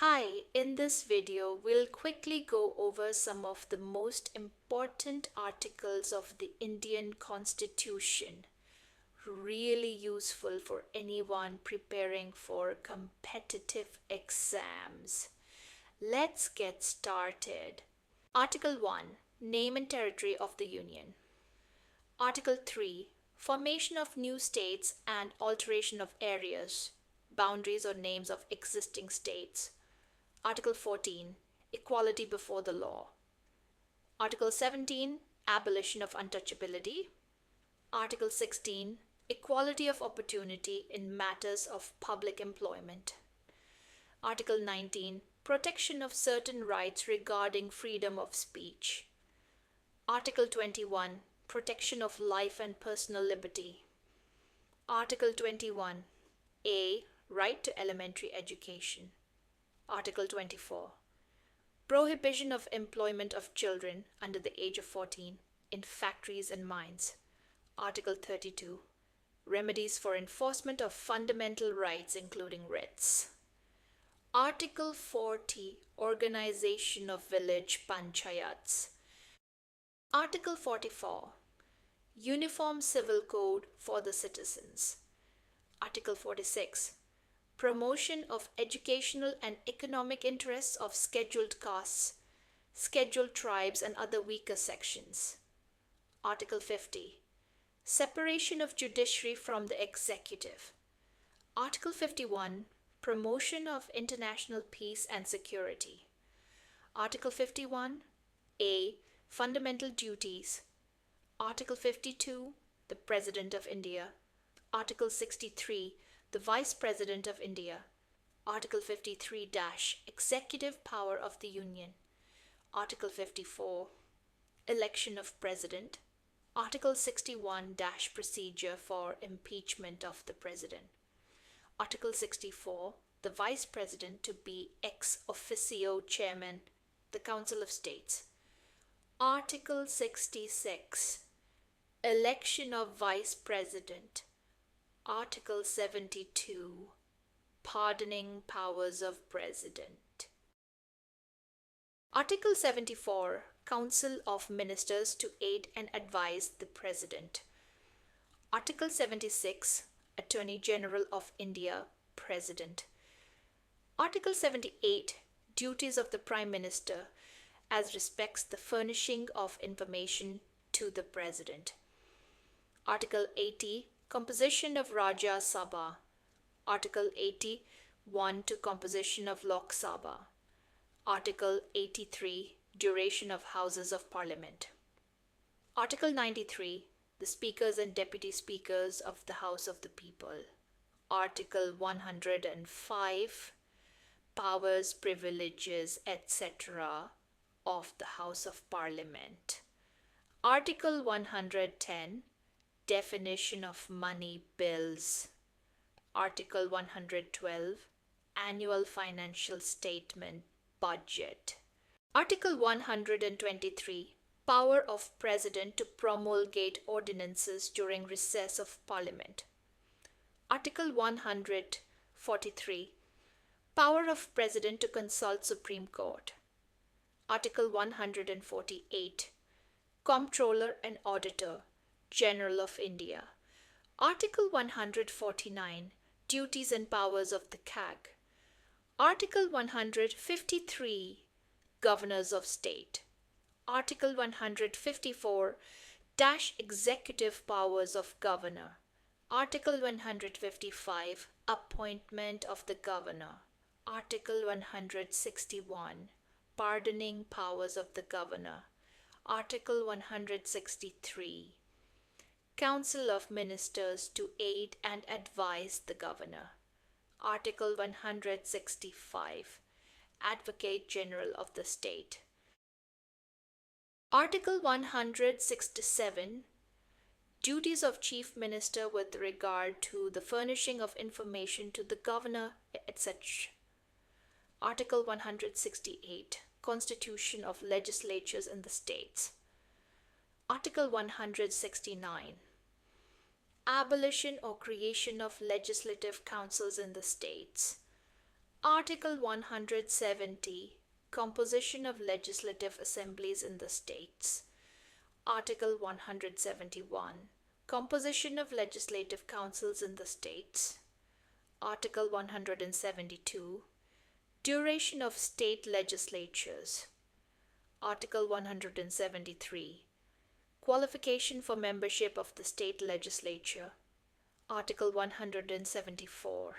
Hi, in this video, we'll quickly go over some of the most important articles of the Indian Constitution. Really useful for anyone preparing for competitive exams. Let's get started. Article 1, Name and Territory of the Union. Article 3, Formation of new states and alteration of areas, boundaries or names of existing states. Article 14, Equality before the law. Article 17, Abolition of untouchability. Article 16, Equality of opportunity in matters of public employment. Article 19, Protection of certain rights regarding freedom of speech. Article 21, Protection of life and personal liberty. Article 21, A, Right to elementary education. Article 24, Prohibition of employment of children under the age of 14 in factories and mines. Article 32, Remedies for enforcement of fundamental rights including writs. Article 40, Organization of village panchayats. Article 44, Uniform Civil Code for the citizens. Article 46, Promotion of educational and economic interests of scheduled castes, scheduled tribes and other weaker sections. Article 50, Separation of judiciary from the executive. Article 51, Promotion of international peace and security. Article 51, A, Fundamental duties. Article 52, the President of India. Article 63, the Vice President of India. Article 53 - Executive Power of the Union. Article 54, Election of President. Article 61 - Procedure for impeachment of the President. Article 64, the Vice President to be ex officio Chairman, the Council of States. Article 66, Election of Vice President. Article 72, Pardoning powers of President. Article 74, Council of Ministers to aid and advise the President. Article 76, Attorney General of India, President. Article 78, Duties of the Prime Minister as respects the furnishing of information to the President. Article 80, Composition of Rajya Sabha. Article 81 to Composition of Lok Sabha. Article 83, Duration of Houses of Parliament. Article 93, the Speakers and Deputy Speakers of the House of the People. Article 105, Powers, Privileges, etc. of the House of Parliament. Article 110, Definition of money bills. Article 112, Annual Financial Statement, Budget. Article 123, Power of President to promulgate ordinances during recess of Parliament. Article 143, Power of President to consult Supreme Court. Article 148, Comptroller and Auditor General of India. Article 149, Duties and Powers of the CAG. Article 153, Governors of State. Article 154, Executive Powers of Governor. Article 155, Appointment of the Governor. Article 161, Pardoning powers of the Governor. Article 163, Council of Ministers to aid and advise the Governor. Article 165, Advocate General of the State. Article 167, Duties of Chief Minister with regard to the furnishing of information to the Governor, etc. Article 168, Constitution of Legislatures in the States. Article 169, Abolition or creation of legislative councils in the states. Article 170, Composition of Legislative Assemblies in the States. Article 171, Composition of Legislative Councils in the States. Article 172, Duration of State Legislatures. Article 173, Qualification for Membership of the State Legislature. Article 174,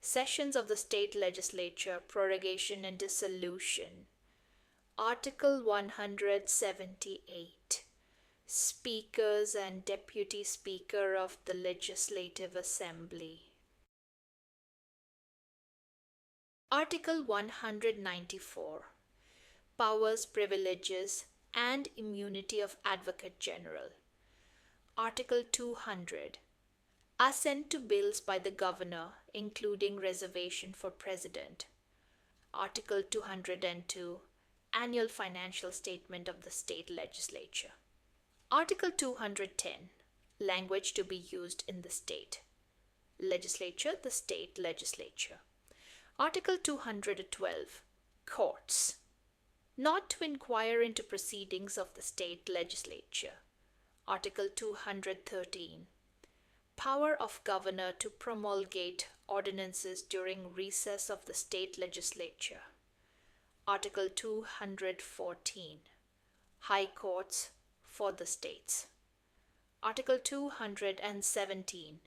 Sessions of the State Legislature, Prorogation and Dissolution. Article 178, Speakers and Deputy Speaker of the Legislative Assembly. Article 194, Powers, Privileges, and Immunity of Advocate General. Article 200, Assent to bills by the Governor, including reservation for President. Article 202, Annual Financial Statement of the State Legislature. Article 210, Language to be used in the State Legislature, the State Legislature. Article 212, Courts. Not to inquire into proceedings of the State Legislature. Article 213, Power of Governor to promulgate ordinances during recess of the State Legislature. Article 214, High Courts for the States. Article 217,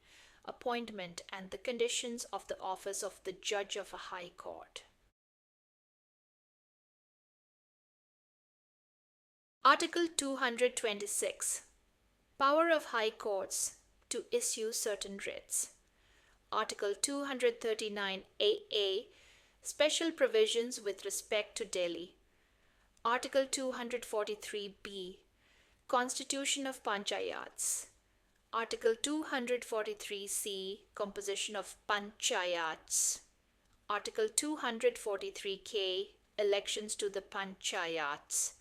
Appointment and the conditions of the office of the Judge of a High Court. Article 226, Power of High Courts to issue certain writs. Article 239AA, Special provisions with respect to Delhi. Article 243B, Constitution of Panchayats. Article 243C, Composition of Panchayats. Article 243K, Elections to the Panchayats.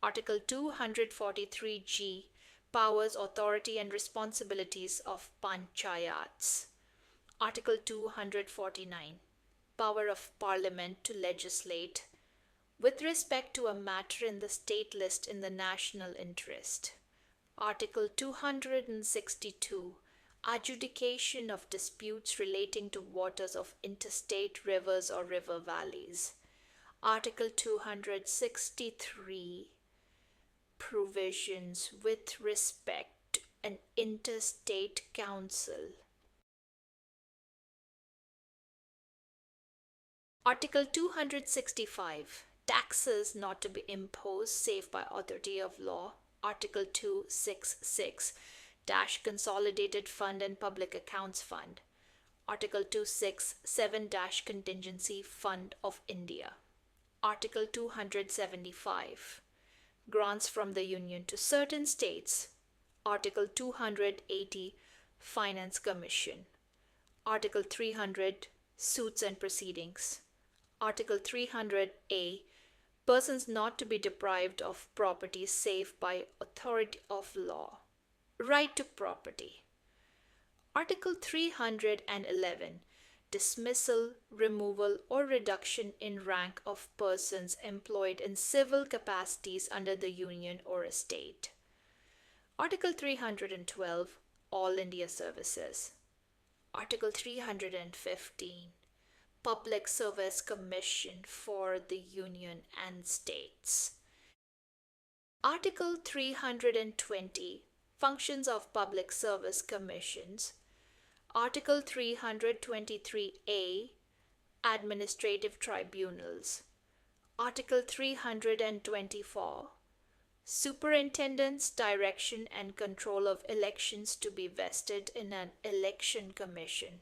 Article 243G, Powers, Authority and Responsibilities of Panchayats. Article 249, Power of Parliament to legislate with respect to a matter in the state list in the national interest. Article 262, Adjudication of disputes relating to waters of interstate rivers or river valleys. Article 263, Provisions with respect to an interstate council. Article 265, Taxes not to be imposed save by authority of law. Article 266, Consolidated Fund and Public Accounts Fund. Article 267, Contingency Fund of India. Article 275, Grants from the Union to certain states. Article 280, Finance Commission. Article 300, Suits and Proceedings. Article 300A, Persons not to be deprived of property save by authority of law. Right to property. Article 311, Dismissal, removal, or reduction in rank of persons employed in civil capacities under the Union or a state. Article 312, All India Services. Article 315, Public Service Commission for the Union and States. Article 320, Functions of Public Service Commissions. Article 323A, Administrative Tribunals. Article 324, Superintendent's direction and control of elections to be vested in an election commission.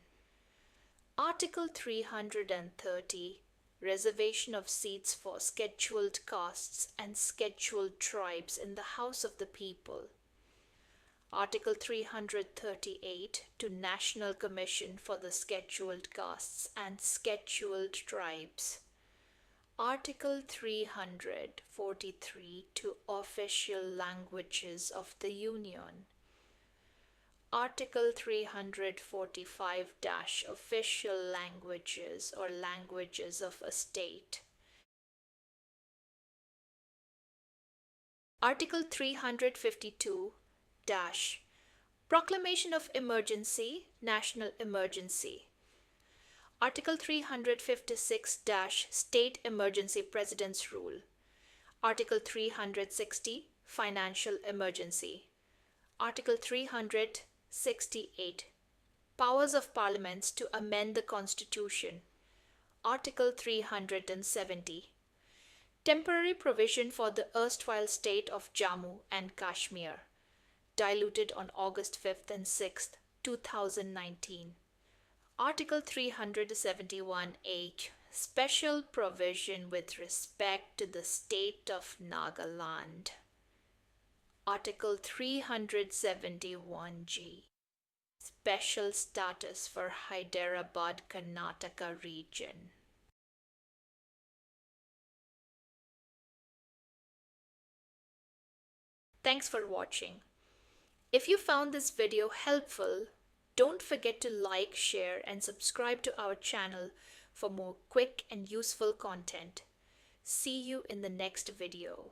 Article 330, Reservation of seats for scheduled castes and scheduled tribes in the House of the People. Article 338, to National Commission for the Scheduled Castes and Scheduled Tribes. Article 343, to Official Languages of the Union. Article 345 Official Languages or Languages of a State. Article 352 Proclamation of Emergency, National Emergency. Article 356 State Emergency President's Rule. Article 360 Financial Emergency. Article 368 Powers of Parliaments to amend the Constitution. Article 370 Temporary provision for the erstwhile state of Jammu and Kashmir, diluted on August 5th and 6th, 2019. Article 371H Special provision with respect to the state of Nagaland. Article 371G Special status for Hyderabad, Karnataka region. Thanks for watching. If you found this video helpful, don't forget to like, share, and subscribe to our channel for more quick and useful content. See you in the next video.